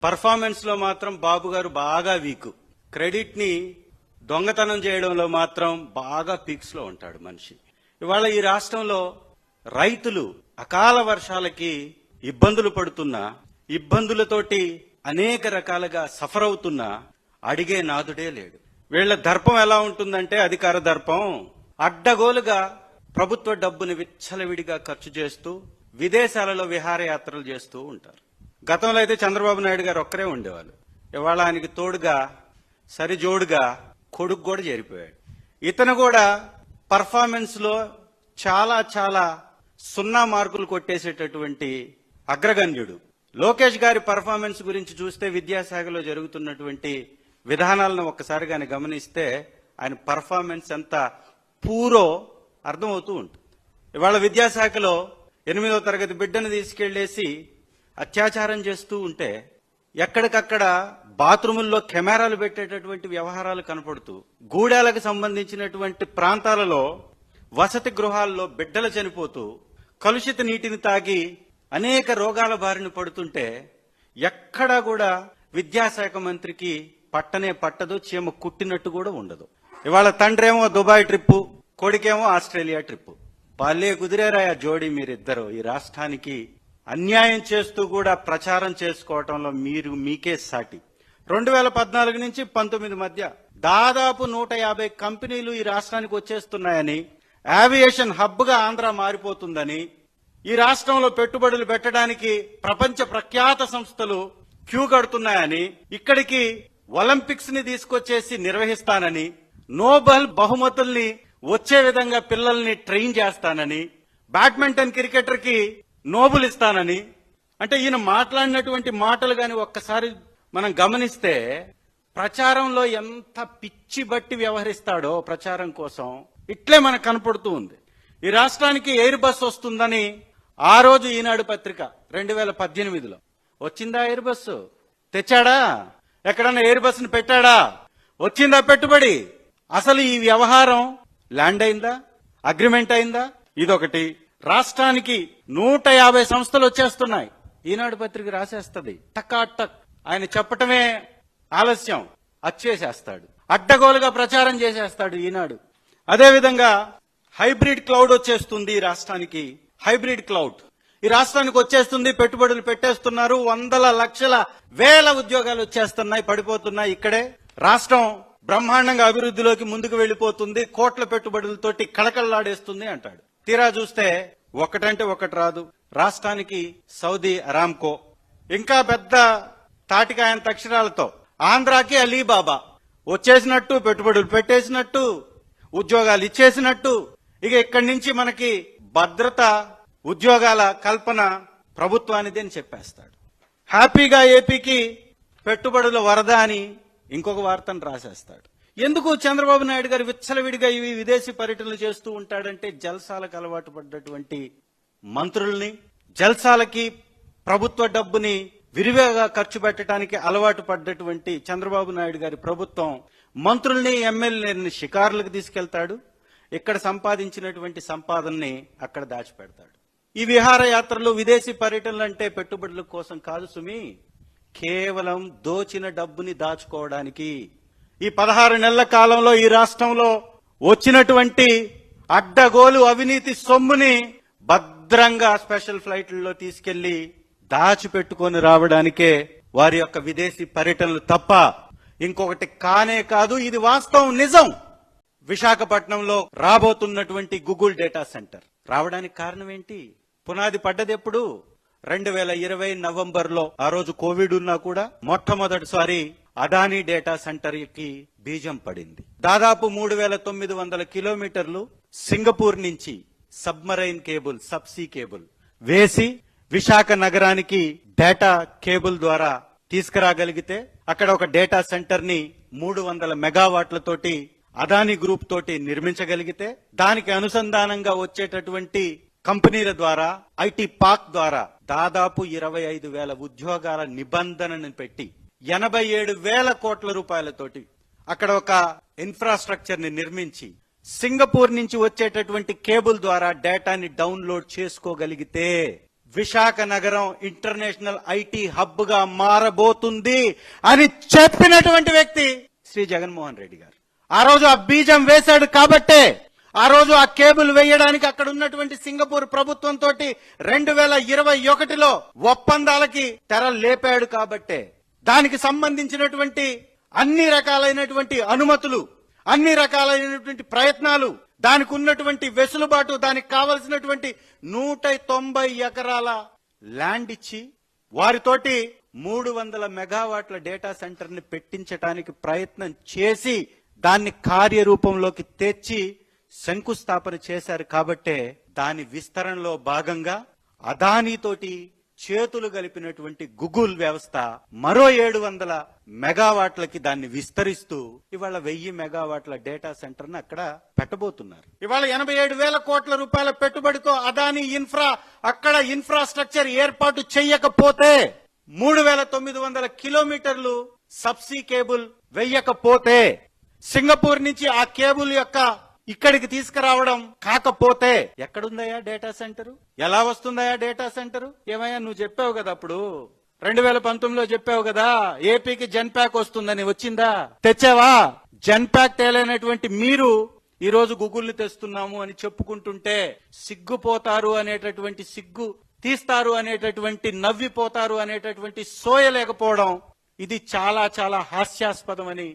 Performance లో మాత్రం బాబు గారు బాగా వీక్. క్రెడిట్ ని దొంగతనం చేయడంలో మాత్రం బాగా పీక్స్ లో ఉంటాడు మనిషి. ఇవాళ ఈ రాష్ట్రంలో రైతులు అకాల వర్షాలకి ఇబ్బందులు పడుతున్నా, ఇబ్బందులతోటి అనేక రకాలుగా సఫర్ అవుతున్నా అడిగే నాదుడే లేడు. వీళ్ల దర్పం ఎలా ఉంటుందంటే అధికార దర్పం. అడ్డగోలుగా ప్రభుత్వ డబ్బుని విచ్చలవిడిగా ఖర్చు చేస్తూ విదేశాలలో విహారయాత్రలు చేస్తూ ఉంటారు. గతంలో అయితే చంద్రబాబు నాయుడు గారు ఒక్కరే ఉండేవాళ్ళు. ఇవాళ ఆయనకి తోడుగా సరిజోడుగా కొడుకు కూడా చేరిపోయాడు. ఇతను కూడా పర్ఫార్మెన్స్ లో చాలా చాలా 0 మార్కులు కొట్టేసేటటువంటి అగ్రగణ్యుడు. లోకేష్ గారి పర్ఫార్మెన్స్ గురించి చూస్తే విద్యాశాఖలో జరుగుతున్నటువంటి విధానాలను ఒక్కసారి గాని గమనిస్తే ఆయన పర్ఫార్మెన్స్ ఎంత పూరో అర్థమవుతూ ఉంటుంది. ఇవాళ విద్యాశాఖలో 8వ తరగతి బిడ్డను తీసుకెళ్లేసి అత్యాచారం చేస్తూ ఉంటే ఎక్కడికక్కడ బాత్రూముల్లో కెమెరాలు పెట్టేటటువంటి వ్యవహారాలు కనపడుతూ, గూడాలకు సంబంధించినటువంటి ప్రాంతాలలో వసతి గృహాల్లో బిడ్డలు చనిపోతూ, కలుషిత నీటిని తాగి అనేక రోగాల బారిన పడుతుంటే ఎక్కడా కూడా విద్యాశాఖ మంత్రికి పట్టనే పట్టదు, చీమ కుట్టినట్టు కూడా ఉండదు. ఇవాళ తండ్రేమో దుబాయ్ ట్రిప్పు, కొడుకేమో ఆస్ట్రేలియా ట్రిప్పు. భలే కుదిరేరా జోడీ మీరిద్దరు. ఈ రాష్ట్రానికి అన్యాయం చేస్తూ కూడా ప్రచారం చేసుకోవటంలో మీకే సాటి. 2014 నుంచి 19 మధ్య దాదాపు 150 కంపెనీలు ఈ రాష్ట్రానికి వచ్చేస్తున్నాయని, ఏవియేషన్ హబ్ గా ఆంధ్ర మారిపోతుందని, ఈ రాష్ట్రంలో పెట్టుబడులు పెట్టడానికి ప్రపంచ ప్రఖ్యాత సంస్థలు క్యూ కడుతున్నాయని, ఇక్కడికి ఒలింపిక్స్ ని తీసుకొచ్చేసి నిర్వహిస్తానని, నోబెల్ బహుమతుల్ని వచ్చే విధంగా పిల్లల్ని ట్రైన్ చేస్తానని, బ్యాడ్మింటన్ క్రికెటర్ కి నోబెల్ ఇస్తానని, అంటే ఈయన మాట్లాడినటువంటి మాటలు గాని ఒక్కసారి మనం గమనిస్తే ప్రచారంలో ఎంత పిచ్చి బట్టి వ్యవహరిస్తాడో ప్రచారం కోసం ఇట్లే మనకు కనపడుతూ ఉంది. ఈ రాష్ట్రానికి ఎయిర్ బస్ వస్తుందని ఆ రోజు ఈనాడు పత్రిక 2018లో వచ్చిందా? ఎయిర్ బస్సు తెచ్చాడా? ఎక్కడన్నా ఎయిర్ బస్ ని పెట్టాడా? వచ్చిందా పెట్టుబడి? అసలు ఈ వ్యవహారం ల్యాండ్ అయిందా? అగ్రిమెంట్ అయిందా? ఇదొకటి. రాష్ట్రానికి 150 సంస్థలు వచ్చేస్తున్నాయి. ఈనాడు పత్రిక రాసేస్తుంది టక్. ఆయన చెప్పటమే ఆలస్యం, అచ్చేసేస్తాడు. అడ్డగోలుగా ప్రచారం చేసేస్తాడు ఈనాడు. అదేవిధంగా హైబ్రిడ్ క్లౌడ్ వచ్చేస్తుంది ఈ రాష్ట్రానికి. హైబ్రిడ్ క్లౌడ్ ఈ రాష్ట్రానికి వచ్చేస్తుంది. పెట్టుబడులు పెట్టేస్తున్నారు. వందల లక్షల వేల ఉద్యోగాలు వచ్చేస్తున్నాయి, పడిపోతున్నాయి. ఇక్కడే రాష్ట్రం బ్రహ్మాండంగా అభివృద్ధిలోకి ముందుకు వెళ్లిపోతుంది, కోట్ల పెట్టుబడులతోటి కళకళలాడేస్తుంది అంటాడు. తీరా చూస్తే ఒకటంటే ఒకటి రాదు. రాష్ట్రానికి సౌదీ అరామ్కో, ఇంకా పెద్ద తాటికాయంత అక్షరాలతో ఆంధ్రాకి అలీబాబా వచ్చేసినట్టు, పెట్టుబడులు పెట్టేసినట్టు, ఉద్యోగాలు ఇచ్చేసినట్టు. ఇక ఇక్కడి నుంచి మనకి భద్రత, ఉద్యోగాల కల్పన ప్రభుత్వానిది అని చెప్పేస్తాడు. హ్యాపీగా ఏపీకి పెట్టుబడుల వరద అని ఇంకొక వార్తను రాసేస్తాడు. ఎందుకు చంద్రబాబు నాయుడు గారు విచ్చలవిడిగా ఇవి విదేశీ పర్యటనలు చేస్తూ ఉంటాడంటే జల్సాలకు అలవాటు పడ్డటువంటి మంత్రుల్ని, జల్సాలకి ప్రభుత్వ డబ్బుని విరివిగా ఖర్చు పెట్టడానికి అలవాటు పడ్డటువంటి చంద్రబాబు నాయుడు గారి ప్రభుత్వం మంత్రుల్ని, ఎమ్మెల్యేలని షికారులకు తీసుకెళ్తాడు. ఇక్కడ సంపాదించినటువంటి సంపాదనని అక్కడ దాచిపెడతాడు. ఈ విహారయాత్రలు, విదేశీ పర్యటనలు అంటే పెట్టుబడుల కోసం కాదు సుమి, కేవలం దోచిన డబ్బుని దాచుకోవడానికి. ఈ 16 నెలల కాలంలో ఈ రాష్ట్రంలో వచ్చినటువంటి అడ్డగోలు అవినీతి సొమ్ముని భద్రంగా స్పెషల్ ఫ్లైట్లలో తీసుకెళ్లి దాచిపెట్టుకొని రావడానికే వారి యొక్క విదేశీ పర్యటనలు తప్ప ఇంకొకటి కానే కాదు. ఇది వాస్తవం, నిజం. విశాఖపట్నంలో రాబోతున్నటువంటి గూగుల్ డేటా సెంటర్ రావడానికి కారణం ఏంటి? పునాది పడ్డది ఎప్పుడు? 2020 నవంబర్లో. ఆ రోజు కోవిడ్ ఉన్నా కూడా మొట్టమొదటిసారి అదానీ డేటా సెంటర్ కి బీజం పడింది. దాదాపు 3900 కిలోమీటర్లు సింగపూర్ నుంచి సబ్మరైన్ కేబుల్, సబ్సీ కేబుల్ వేసి విశాఖ నగరానికి డేటా కేబుల్ ద్వారా తీసుకురాగలిగితే అక్కడ ఒక డేటా సెంటర్ ని 300 మెగావాట్లతోటి అదానీ గ్రూప్ తోటి నిర్మించగలిగితే దానికి అనుసంధానంగా వచ్చేటటువంటి కంపెనీల ద్వారా, ఐటీ పార్క్ ద్వారా దాదాపు 25,000 ఉద్యోగాల నిబంధనను పెట్టి 87,000 కోట్ల రూపాయలతోటి అక్కడ ఒక ఇన్ఫ్రాస్ట్రక్చర్ ని నిర్మించి సింగపూర్ నుంచి వచ్చేటటువంటి కేబుల్ ద్వారా డేటాని డౌన్లోడ్ చేసుకోగలిగితే విశాఖ నగరం ఇంటర్నేషనల్ ఐటీ హబ్ గా మారబోతుంది అని చెప్పినటువంటి వ్యక్తి శ్రీ జగన్మోహన్ రెడ్డి గారు. ఆ రోజు ఆ బీజం వేశాడు కాబట్టే, ఆ రోజు ఆ కేబుల్ వేయడానికి అక్కడ ఉన్నటువంటి సింగపూర్ ప్రభుత్వంతో 2021లో ఒప్పందాలకి తెర లేపాడు కాబట్టే, దానికి సంబంధించినటువంటి అన్ని రకాలైనటువంటి అనుమతులు, అన్ని రకాలైనటువంటి ప్రయత్నాలు, దానికి ఉన్నటువంటి వెసులుబాటు, దానికి కావలసినటువంటి 190 ఎకరాల ల్యాండ్ ఇచ్చి వారితోటి 300 మెగావాట్ల డేటా సెంటర్ ని పెట్టించడానికి ప్రయత్నం చేసి దాన్ని కార్యరూపంలోకి తెచ్చి శంకుస్థాపన చేశారు కాబట్టే దాని విస్తరణలో భాగంగా అదానీతోటి చేతులు కలిపినటువంటి గూగుల్ వ్యవస్థ మరో 700 మెగావాట్లకి దాన్ని విస్తరిస్తూ ఇవాళ 1000 మెగావాట్ల డేటా సెంటర్ ని అక్కడ పెట్టబోతున్నారు. ఇవాళ 87,000 కోట్ల రూపాయల పెట్టుబడితో అదానీ ఇన్ఫ్రా అక్కడ ఇన్ఫ్రాస్ట్రక్చర్ ఏర్పాటు చేయకపోతే, 3,900 కిలోమీటర్లు సబ్సీ కేబుల్ వెయ్యకపోతే, సింగపూర్ నుంచి ఆ కేబుల్ యొక్క ఇక్కడికి తీసుకురావడం కాకపోతే ఎక్కడుందయా డేటా సెంటర్? ఎలా వస్తుందయా డేటా సెంటర్? ఏమయ్యా నువ్వు చెప్పావు కదా అప్పుడు 2019లో చెప్పావు కదా ఏపీకి జెన్ ప్యాక్ వస్తుందని, వచ్చిందా? తెచ్చావా? జెన్ ప్యాక్ తేలైనటువంటి మీరు ఈ రోజు గూగుల్ని తెస్తున్నాము అని చెప్పుకుంటుంటే సిగ్గుపోతారు అనేటటువంటి, సిగ్గు తీస్తారు అనేటటువంటి, నవ్విపోతారు అనేటటువంటి సోయ లేకపోవడం ఇది చాలా చాలా హాస్యాస్పదమని